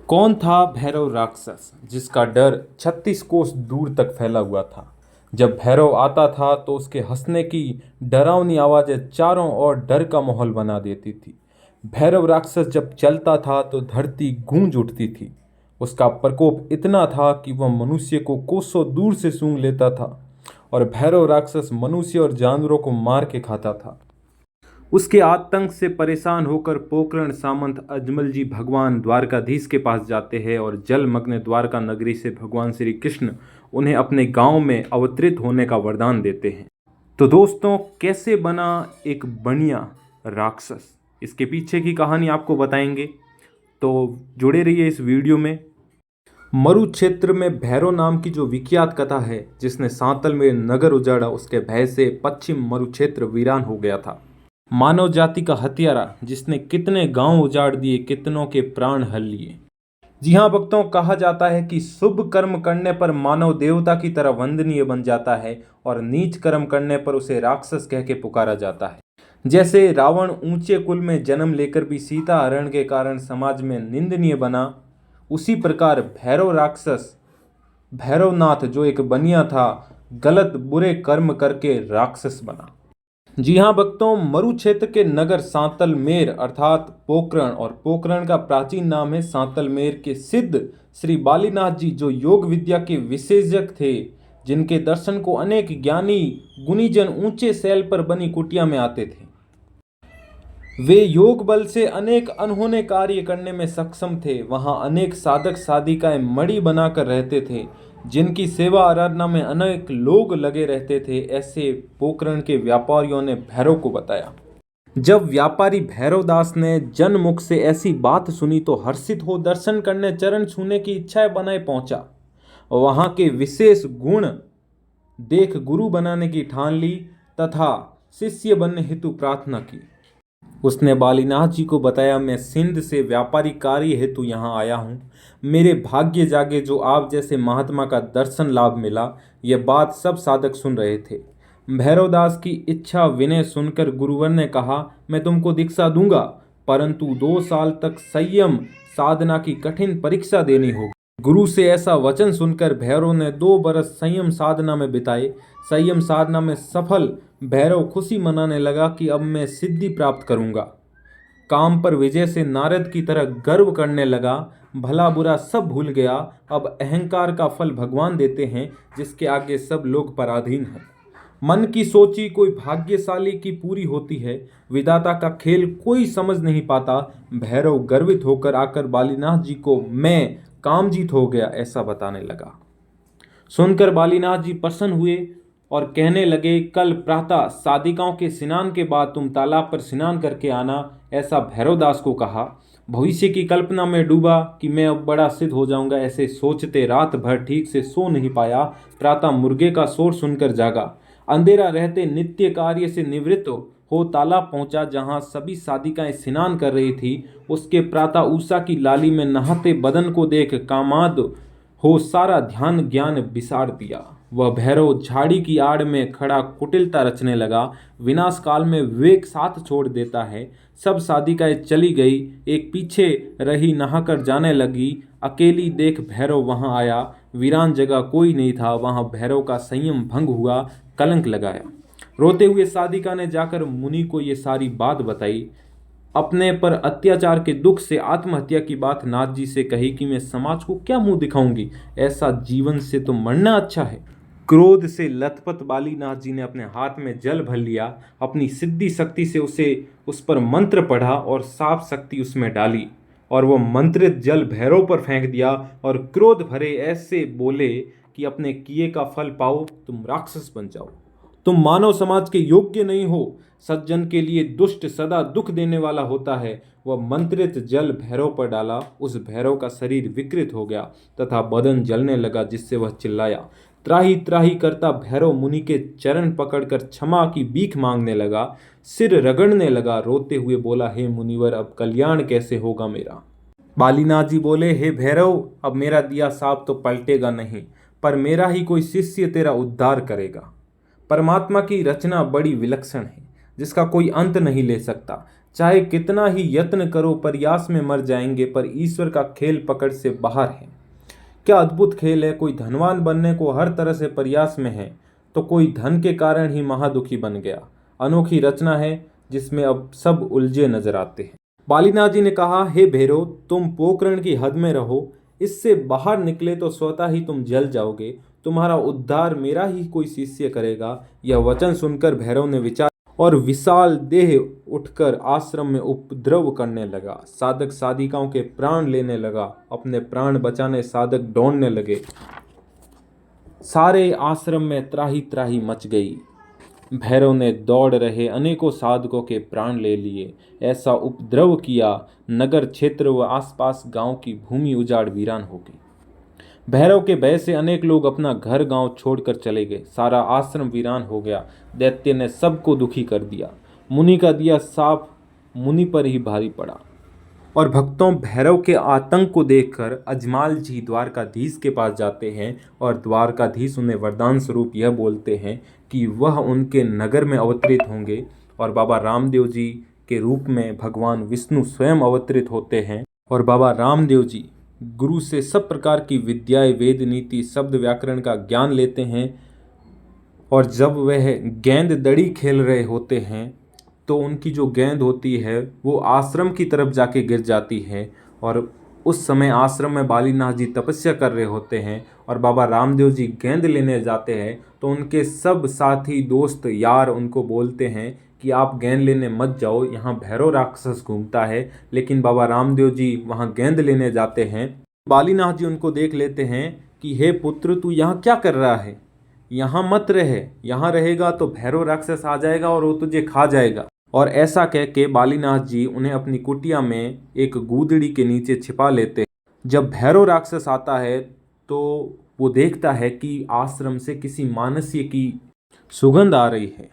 कौन था भैरव राक्षस जिसका डर 36 कोस दूर तक फैला हुआ था। जब भैरव आता था तो उसके हंसने की डरावनी आवाजें चारों ओर डर का माहौल बना देती थी। भैरव राक्षस जब चलता था तो धरती गूंज उठती थी। उसका प्रकोप इतना था कि वह मनुष्य को कोसों दूर से सूंघ लेता था और भैरव राक्षस मनुष्य और जानवरों को मार के खाता था। उसके आतंक से परेशान होकर पोकरण सामंत अजमल जी भगवान द्वारकाधीश के पास जाते हैं और जलमग्न द्वारका नगरी से भगवान श्री कृष्ण उन्हें अपने गांव में अवतरित होने का वरदान देते हैं। तो दोस्तों, कैसे बना एक बढ़िया राक्षस, इसके पीछे की कहानी आपको बताएंगे, तो जुड़े रहिए इस वीडियो में। मरु क्षेत्र में भैरव नाम की जो विख्यात कथा है, जिसने सांतल में नगर उजाड़ा, उसके भय से पश्चिम मरु क्षेत्र वीरान हो गया था। मानव जाति का हत्यारा जिसने कितने गांव उजाड़ दिए, कितनों के प्राण हर लिए। जी हाँ भक्तों, कहा जाता है कि शुभ कर्म करने पर मानव देवता की तरह वंदनीय बन जाता है और नीच कर्म करने पर उसे राक्षस कह के पुकारा जाता है। जैसे रावण ऊंचे कुल में जन्म लेकर भी सीता हरण के कारण समाज में निंदनीय बना, उसी प्रकार भैरव राक्षस, भैरवनाथ जो एक बनिया था, गलत बुरे कर्म करके राक्षस बना। जी हाँ भक्तों, मरु क्षेत्र के नगर सांतलमेर अर्थात पोकरण, और पोकरण का प्राचीन नाम है सांतलमेर के सिद्ध श्री बालीनाथ जी, जो योग विद्या के विशेषज्ञ थे, जिनके दर्शन को अनेक ज्ञानी गुणीजन ऊंचे शैल पर बनी कुटिया में आते थे। वे योग बल से अनेक अनहोने कार्य करने में सक्षम थे। वहां अनेक साधक साधिकाएं मणि बनाकर रहते थे, जिनकी सेवा आराधना में अनेक लोग लगे रहते थे। ऐसे पोकरण के व्यापारियों ने भैरव को बताया। जब व्यापारी भैरवदास ने जनमुख से ऐसी बात सुनी तो हर्षित हो दर्शन करने, चरण छूने की इच्छाएं बनाए पहुंचा। वहां के विशेष गुण देख गुरु बनाने की ठान ली तथा शिष्य बनने हेतु प्रार्थना की। उसने बालीनाथ जी को बताया, मैं सिंध से व्यापारी कार्य हेतु यहाँ आया हूँ। मेरे भाग्य जागे जो आप जैसे महात्मा का दर्शन लाभ मिला। यह बात सब साधक सुन रहे थे। भैरवदास की इच्छा विनय सुनकर गुरुवर ने कहा, मैं तुमको दीक्षा दूंगा, परंतु 2 साल तक संयम साधना की कठिन परीक्षा देनी होगी। गुरु से ऐसा वचन सुनकर भैरव ने 2 बरस संयम साधना में बिताए। संयम साधना में सफल भैरव खुशी मनाने लगा कि अब मैं सिद्धि प्राप्त करूंगा। काम पर विजय से नारद की तरह गर्व करने लगा। भला बुरा सब भूल गया। अब अहंकार का फल भगवान देते हैं, जिसके आगे सब लोग पराधीन हैं। मन की सोची कोई भाग्यशाली की पूरी होती है। विधाता का खेल कोई समझ नहीं पाता। भैरव गर्वित होकर आकर बालीनाथ जी को मैं कामजीत हो गया ऐसा बताने लगा। सुनकर बालीनाथ जी प्रसन्न हुए और कहने लगे, कल प्रातः साधिकाओं के स्नान के बाद तुम तालाब पर स्नान करके आना। ऐसा भैरवदास को कहा। भविष्य की कल्पना में डूबा कि मैं अब बड़ा सिद्ध हो जाऊंगा। ऐसे सोचते रात भर ठीक से सो नहीं पाया। प्रातः मुर्गे का शोर सुनकर जागा। अंधेरा रहते नित्य कार्य से निवृत्त हो तालाब पहुंचा, जहां सभी साधिकाएं स्नान कर रही थी। उसके प्रातः उषा की लाली में नहाते बदन को देख कामाद हो सारा ध्यान ज्ञान बिसार दिया। वह भैरव झाड़ी की आड़ में खड़ा कुटिलता रचने लगा। विनाश काल में विवेक साथ छोड़ देता है। सब साधिकाएं चली गई, एक पीछे रही नहाकर जाने लगी। अकेली देख भैरव वहां आया। वीरान जगह कोई नहीं था। वहां भैरव का संयम भंग हुआ, कलंक लगाया। रोते हुए साधिका ने जाकर मुनि को ये सारी बात बताई। अपने पर अत्याचार के दुख से आत्महत्या की बात नाथ जी से कही कि मैं समाज को क्या मुंह दिखाऊंगी, ऐसा जीवन से तो मरना अच्छा है। क्रोध से लथपथ बालीनाथ जी ने अपने हाथ में जल भर लिया। अपनी सिद्धि शक्ति से उस पर मंत्र पढ़ा और साफ शक्ति उसमें डाली और वह मंत्रित जल भैरव पर फेंक दिया और क्रोध भरे ऐसे बोले कि अपने किए का फल पाओ, तुम राक्षस बन जाओ। तुम मानव समाज के योग्य नहीं हो। सज्जन के लिए दुष्ट सदा दुख देने वाला होता है। वह मंत्रित जल भैरव पर डाला। उस भैरव का शरीर विकृत हो गया तथा बदन जलने लगा, जिससे वह चिल्लाया। त्राही त्राही करता भैरव मुनि के चरण पकड़कर क्षमा की भीख मांगने लगा। सिर रगड़ने लगा। रोते हुए बोला, हे मुनिवर, अब कल्याण कैसे होगा मेरा। बालीनाथ जी बोले, हे भैरव, अब मेरा दिया साप तो पलटेगा नहीं, पर मेरा ही कोई शिष्य तेरा उद्धार करेगा। परमात्मा की रचना बड़ी विलक्षण है, जिसका कोई अंत नहीं ले सकता। चाहे कितना ही यत्न करो प्रयास में मर जाएंगे, पर ईश्वर का खेल पकड़ से बाहर है। क्या अद्भुत खेल है। कोई धनवान बनने को हर तरह से प्रयास में है, तो कोई धन के कारण ही महादुखी बन गया। अनोखी रचना है जिसमें अब सब उलझे नजर आते हैं। बालीनाथ जी ने कहा, हे भैरव, तुम पोकरण की हद में रहो, इससे बाहर निकले तो स्वतः ही तुम जल जाओगे। तुम्हारा उद्धार मेरा ही कोई शिष्य करेगा। यह वचन सुनकर भैरव ने विचार और विशाल देह उठकर आश्रम में उपद्रव करने लगा। साधक साधिकाओं के प्राण लेने लगा। अपने प्राण बचाने साधक दौड़ने लगे। सारे आश्रम में त्राही त्राही मच गई। भैरव ने दौड़ रहे अनेकों साधकों के प्राण ले लिए। ऐसा उपद्रव किया, नगर क्षेत्र व आसपास गांव की भूमि उजाड़ वीरान हो गई। भैरव के भय से अनेक लोग अपना घर गांव छोड़कर चले गए। सारा आश्रम वीरान हो गया। दैत्य ने सबको दुखी कर दिया। मुनि का दिया साफ मुनि पर ही भारी पड़ा। और भक्तों, भैरव के आतंक को देखकर अजमाल जी द्वारकाधीश के पास जाते हैं और द्वारकाधीश उन्हें वरदान स्वरूप यह बोलते हैं कि वह उनके नगर में अवतरित होंगे और बाबा रामदेव जी के रूप में भगवान विष्णु स्वयं अवतरित होते हैं। और बाबा रामदेव जी गुरु से सब प्रकार की विद्याएं, वेद, नीति, शब्द, व्याकरण का ज्ञान लेते हैं। और जब वह गेंद दड़ी खेल रहे होते हैं तो उनकी जो गेंद होती है वो आश्रम की तरफ जाके गिर जाती है। और उस समय आश्रम में बालीनाथ जी तपस्या कर रहे होते हैं और बाबा रामदेव जी गेंद लेने जाते हैं तो उनके सब साथी, दोस्त, यार उनको बोलते हैं कि आप गेंद लेने मत जाओ, यहाँ भैरव राक्षस घूमता है। लेकिन बाबा रामदेव जी वहाँ गेंद लेने जाते हैं। बालीनाथ जी उनको देख लेते हैं कि हे पुत्र, तू यहाँ क्या कर रहा है, यहाँ मत रहे, यहाँ रहेगा तो भैरव राक्षस आ जाएगा और वो तुझे खा जाएगा। और ऐसा कह के बालीनाथ जी उन्हें अपनी कुटिया में एक गूदड़ी के नीचे छिपा लेते हैं। जब भैरव राक्षस आता है तो वो देखता है कि आश्रम से किसी मानस्य की सुगंध आ रही है।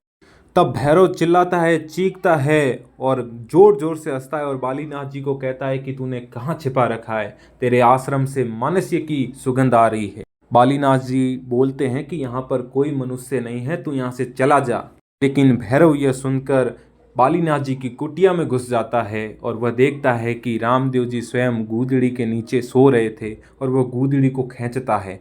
तब भैरव चिल्लाता है, चीखता है और जोर जोर से हंसता है और बालीनाथ जी को कहता है कि तूने कहाँ छिपा रखा है, तेरे आश्रम से मानस्य की सुगंध आ रही है। बालीनाथ जी बोलते हैं कि यहाँ पर कोई मनुष्य नहीं है, तू यहाँ से चला जा। लेकिन भैरव यह सुनकर बालीनाथ जी की कुटिया में घुस जाता है और वह देखता है कि रामदेव जी स्वयं गूदड़ी के नीचे सो रहे थे और वह गूदड़ी को खींचता है।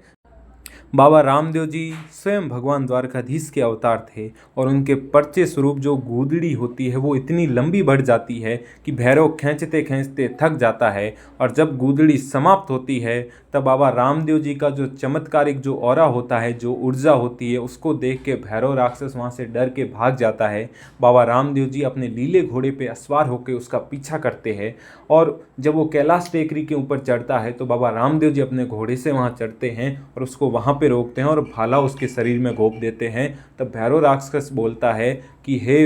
बाबा रामदेव जी स्वयं भगवान द्वारकाधीश के अवतार थे और उनके पर्चे स्वरूप जो गूदड़ी होती है वो इतनी लंबी बढ़ जाती है कि भैरव खींचते खींचते थक जाता है। और जब गूदड़ी समाप्त होती है तब बाबा रामदेव जी का जो चमत्कारिक जो ऑरा होता है, जो ऊर्जा होती है, उसको देख के भैरव राक्षस वहाँ से डर के भाग जाता है। बाबा रामदेव जी अपने नीले घोड़े पे अस्वार होकर उसका पीछा करते हैं और जब वो कैलाश टेकरी के ऊपर चढ़ता है तो बाबा रामदेव जी अपने घोड़े से वहाँ चढ़ते हैं और उसको वहाँ पे रोकते हैं और भाला उसके शरीर में घोंप देते हैं। तब भैरव राक्षस बोलता है कि हे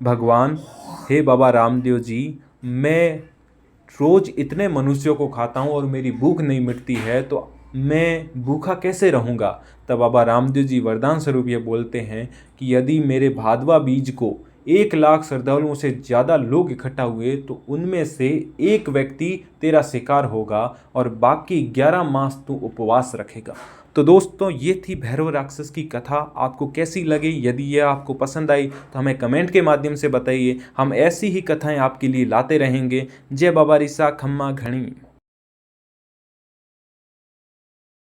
भगवान, हे बाबा रामदेव जी, मैं रोज इतने मनुष्यों को खाता हूँ और मेरी भूख नहीं मिटती है, तो मैं भूखा कैसे रहूँगा। तब बाबा रामदेव जी वरदान स्वरूप ये बोलते हैं कि यदि मेरे भादवा बीज को 1,00,000 श्रद्धालुओं से ज़्यादा लोग इकट्ठा हुए तो उनमें से एक व्यक्ति तेरा शिकार होगा और बाकी 11 मास तू उपवास रखेगा। तो दोस्तों, ये थी भैरव राक्षस की कथा। आपको कैसी लगी? यदि ये आपको पसंद आई तो हमें कमेंट के माध्यम से बताइए। हम ऐसी ही कथाएं आपके लिए लाते रहेंगे। जय बाबा रिसा खम्मा घणी।